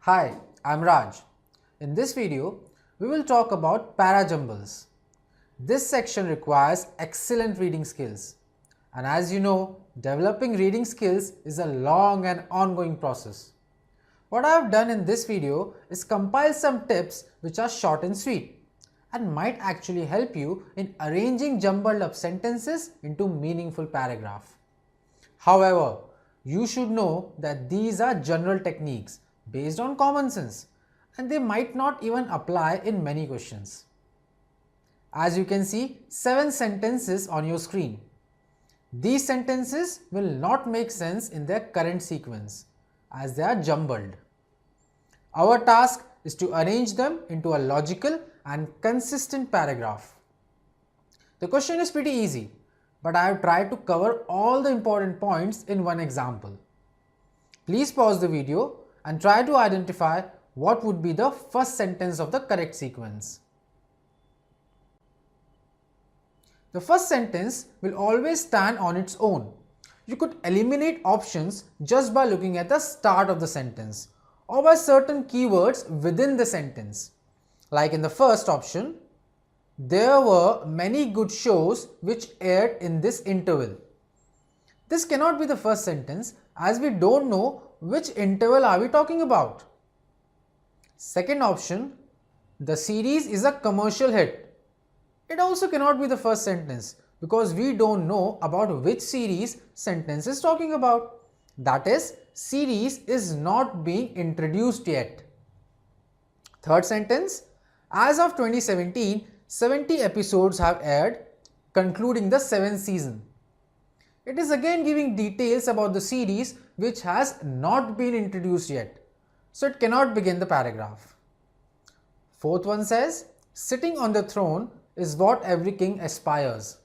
Hi, I'm Raj. In this video, we will talk about parajumbles. This section requires excellent reading skills. And as you know, developing reading skills is a long and ongoing process. What I have done in this video is compile some tips which are short and sweet and might actually help you in arranging jumbled up sentences into meaningful paragraph. However, you should know that these are general techniques based on common sense and they might not even apply in many questions. As you can see, 7 sentences on your screen. These sentences will not make sense in their current sequence as they are jumbled. Our task is to arrange them into a logical and consistent paragraph. The question is pretty easy, but I have tried to cover all the important points in one example. Please pause the video and try to identify what would be the first sentence of the correct sequence. The first sentence will always stand on its own. You could eliminate options just by looking at the start of the sentence or by certain keywords within the sentence. Like in the first option, there were many good shows which aired in this interval. This cannot be the first sentence as we don't know which interval are we talking about. Second option, the series is a commercial hit. It also cannot be the first sentence because we don't know about which series sentence is talking about. That is, series is not being introduced yet. Third sentence, as of 2017, 70 episodes have aired, concluding the 7th season. It is again giving details about the series which has not been introduced yet, so it cannot begin the paragraph. Fourth one says, sitting on the throne is what every king aspires.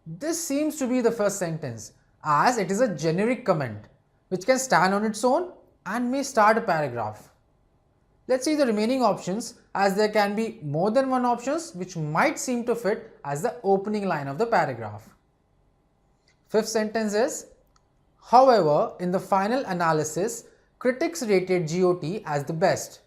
This seems to be the first sentence as it is a generic comment which can stand on its own and may start a paragraph. Let's see the remaining options as there can be more than one options which might seem to fit as the opening line of the paragraph. Fifth sentence is, however, in the final analysis, critics rated GOT as the best.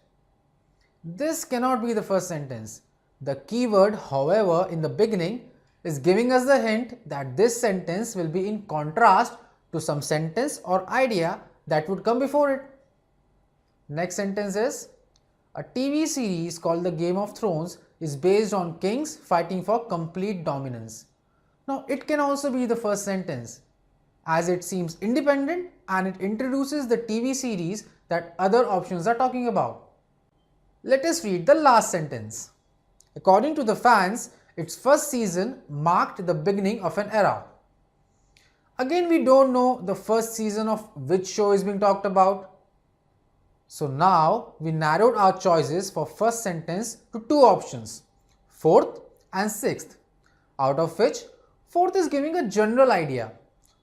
This cannot be the first sentence. The keyword however in the beginning is giving us the hint that this sentence will be in contrast to some sentence or idea that would come before it. Next sentence is, a TV series called the Game of Thrones is based on kings fighting for complete dominance. Now it can also be the first sentence as it seems independent and it introduces the TV series that other options are talking about. Let us read the last sentence. According to the fans, its first season marked the beginning of an era. Again, we don't know the first season of which show is being talked about. So now we narrowed our choices for first sentence to 2 options, 4th and 6th, out of which 4th is giving a general idea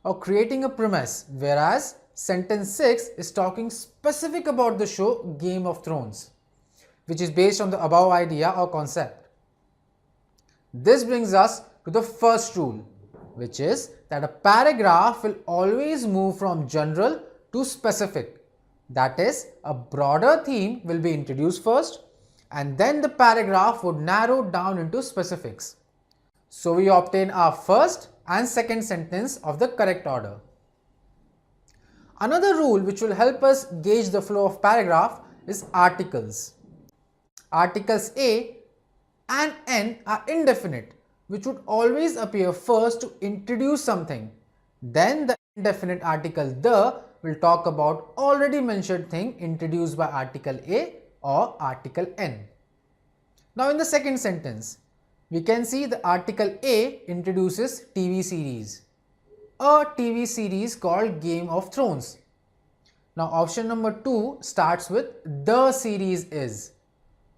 or creating a premise, whereas sentence 6 is talking specific about the show Game of Thrones, which is based on the above idea or concept. This brings us to the first rule, which is that a paragraph will always move from general to specific. That is, a broader theme will be introduced first and then the paragraph would narrow down into specifics. So we obtain our first and second sentence of the correct order. Another rule which will help us gauge the flow of paragraph is articles. Articles A and N are indefinite, which would always appear first to introduce something. Then the indefinite article the will talk about already mentioned thing introduced by article A or article N. Now in the second sentence, we can see the article A introduces TV series. A TV series called Game of Thrones. Now option number 2 starts with the series is.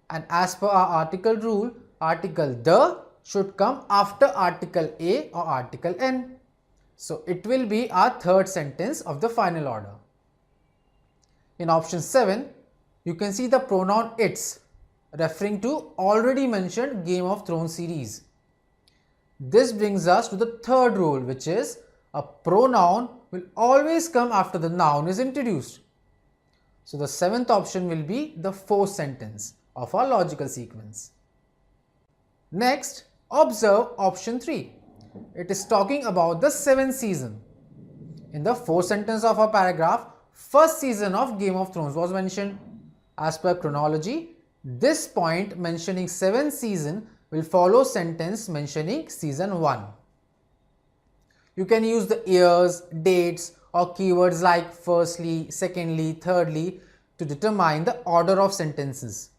And as per our article rule, article the should come after article A or article N. So it will be our third sentence of the final order. In option 7, you can see the pronoun its referring to already mentioned Game of Thrones series. This brings us to the third rule, which is a pronoun will always come after the noun is introduced. So the seventh option will be the fourth sentence of our logical sequence. Next, observe option 3. It is talking about the seventh season. In the fourth sentence of our paragraph, first season of Game of Thrones was mentioned. As per chronology, this point mentioning seventh season will follow sentence mentioning season 1. You can use the years, dates or keywords like firstly, secondly, thirdly to determine the order of sentences.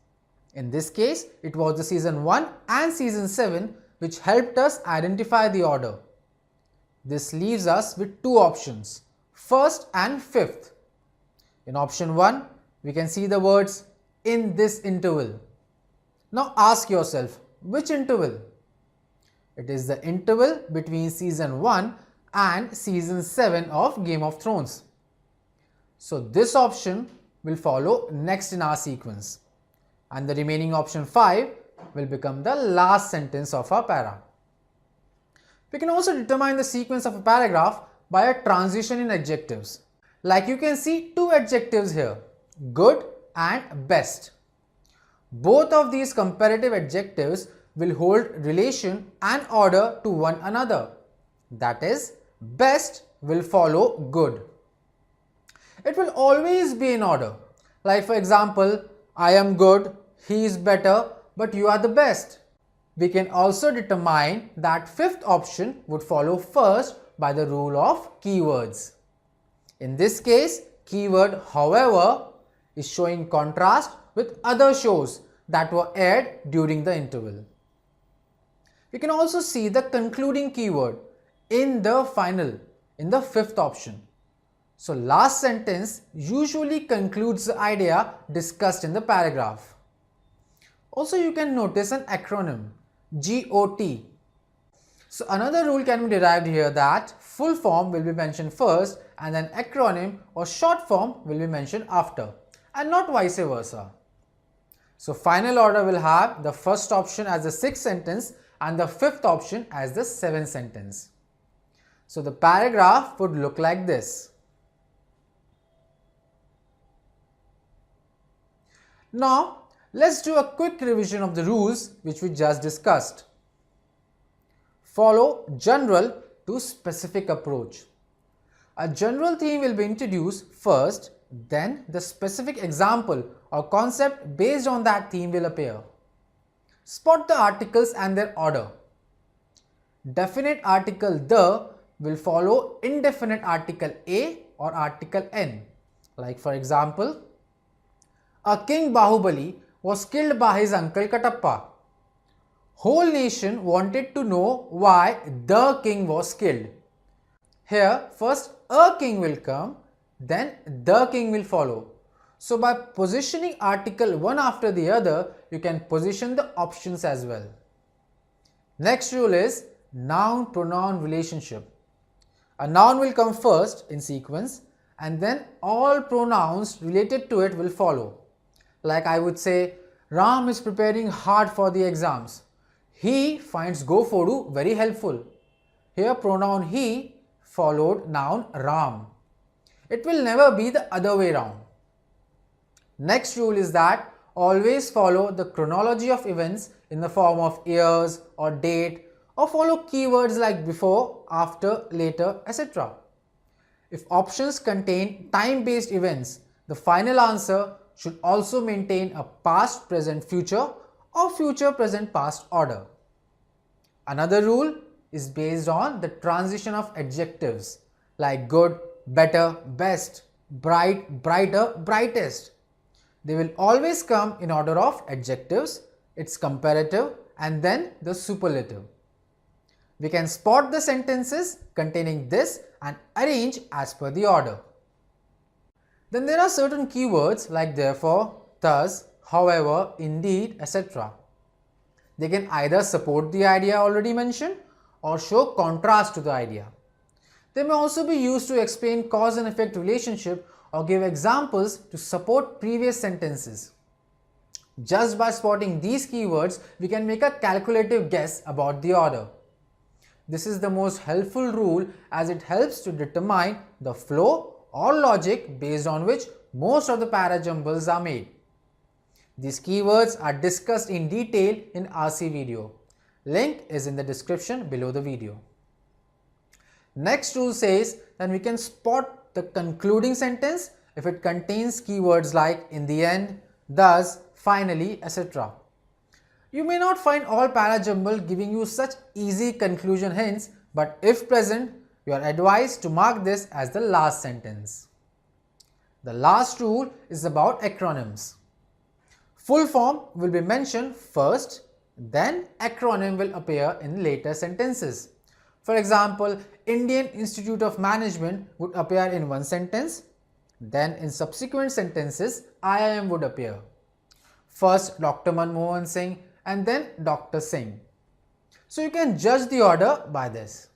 In this case, it was the season 1 and season 7 which helped us identify the order. This leaves us with two options, first and fifth. In option 1, we can see the words in this interval. Now ask yourself, which interval? It is the interval between season 1 and season 7 of Game of Thrones. So this option will follow next in our sequence, and the remaining option 5 will become the last sentence of our para. We can also determine the sequence of a paragraph by a transition in adjectives. Like you can see two adjectives here, good and best. Both of these comparative adjectives will hold relation and order to one another. That is, best will follow good. It will always be in order. Like for example, I am good, he is better, but you are the best. We can also determine that fifth option would follow first by the rule of keywords. In this case, keyword however is showing contrast with other shows that were aired during the interval. We can also see the concluding keyword in the final, in the fifth option. So last sentence usually concludes the idea discussed in the paragraph. Also you can notice an acronym, GOT. So another rule can be derived here that full form will be mentioned first and then acronym or short form will be mentioned after, and not vice versa. So final order will have the first option as the sixth sentence and the fifth option as the seventh sentence. So the paragraph would look like this. Now let's do a quick revision of the rules which we just discussed. Follow general to specific approach. A general theme will be introduced first, then the specific example or concept based on that theme will appear. Spot the articles and their order. Definite article the will follow indefinite article a or article n. Like for example, a King Bahubali was killed by his uncle Katappa. Whole nation wanted to know why the king was killed. Here first a king will come, then the king will follow. So by positioning article one after the other, you can position the options as well. Next rule is noun-pronoun relationship. A noun will come first in sequence and then all pronouns related to it will follow. Like I would say, Ram is preparing hard for the exams. He finds gofodu very helpful. Here pronoun he followed noun Ram. It will never be the other way round. Next rule is that always follow the chronology of events in the form of years or date, or follow keywords like before, after, later, etc. If options contain time-based events, the final answer should also maintain a past, present, future or future, present, past order. Another rule is based on the transition of adjectives like good, better, best, bright, brighter, brightest. They will always come in order of adjectives, its comparative and then the superlative. We can spot the sentences containing this and arrange as per the order. Then there are certain keywords like therefore, thus, however, indeed, etc. They can either support the idea already mentioned or show contrast to the idea. They may also be used to explain cause and effect relationship or give examples to support previous sentences. Just by spotting these keywords, we can make a calculative guess about the order. This is the most helpful rule as it helps to determine the flow or logic based on which most of the parajumbles are made. These keywords are discussed in detail in RC video. Link is in the description below the video. Next rule says that we can spot the concluding sentence if it contains keywords like in the end, thus, finally, etc. You may not find all parajumble giving you such easy conclusion hints, but if present, you are advised to mark this as the last sentence. The last rule is about acronyms. Full form will be mentioned first, then acronym will appear in later sentences. For example, Indian Institute of Management would appear in one sentence, then in subsequent sentences, IIM would appear. First Dr. Manmohan Singh and then Dr. Singh. So you can judge the order by this.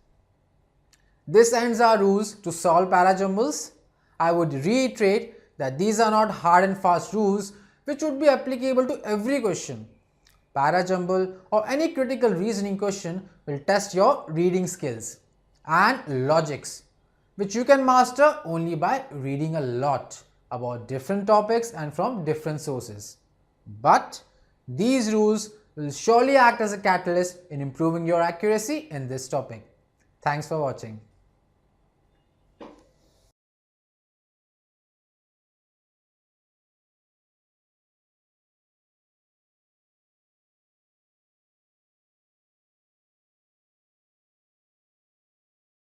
This ends our rules to solve parajumbles. I would reiterate that these are not hard and fast rules which would be applicable to every question. Parajumble or any critical reasoning question will test your reading skills and logics, which you can master only by reading a lot about different topics and from different sources. But these rules will surely act as a catalyst in improving your accuracy in this topic. Thanks for watching.